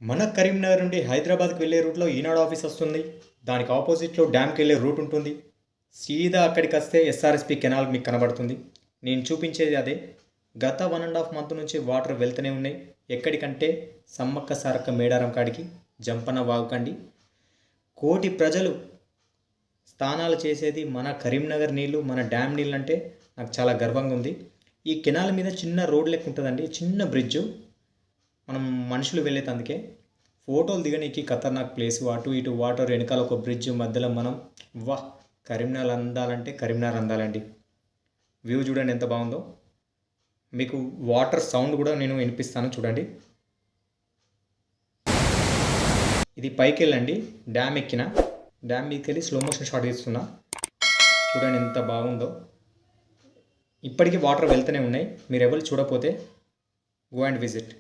మన కరీంనగర్ నుండి హైదరాబాద్కి వెళ్ళే రూట్లో ఈనాడు ఆఫీస్ వస్తుంది. దానికి ఆపోజిట్లో డ్యామ్కి వెళ్ళే రూట్ ఉంటుంది. సీదా అక్కడికి వస్తే ఎస్ఆర్ఎస్పి కెనాల్ మీకు కనబడుతుంది. నేను చూపించేది అదే. గత 1.5 మంత్ నుంచి వాటర్ వెళ్తూనే ఉన్నాయి. ఎక్కడికంటే సమ్మక్క సారక్క మేడారం కాడికి, జంపన్న వాగుకండి. కోటి ప్రజలు స్నానాలు చేసేది మన కరీంనగర్ నీళ్ళు, మన డ్యామ్ నీళ్ళు అంటే నాకు చాలా గర్వంగా ఉంది. ఈ కెనాల్ మీద చిన్న రోడ్ లెక్క ఉంటుందండి, చిన్న బ్రిడ్జు. మనం మనుషులు వెళ్ళేటందుకే ఫోటోలు దిగనీకి ఖతర్నాక్ ప్లేస్. అటు ఇటు వాటర్, వెనకాల ఒక బ్రిడ్జ్, మధ్యలో మనం. వాహ్, కరీంనగర్ అందాలంటే కరీంనగర్ అందాలండి. వ్యూ చూడండి ఎంత బాగుందో. మీకు వాటర్ సౌండ్ కూడా నేను వినిపిస్తాను చూడండి. ఇది పైకి వెళ్ళండి, డ్యామ్ ఎక్కిన. డ్యామ్ మీదకి వెళ్ళి స్లో మోషన్ షాట్ తీస్తున్నా. చూడండి ఎంత బాగుందో. ఇప్పటికీ వాటర్ వెళ్తూనే ఉన్నాయి. మీరు ఎవరు చూడకపోతే గో అండ్ విజిట్.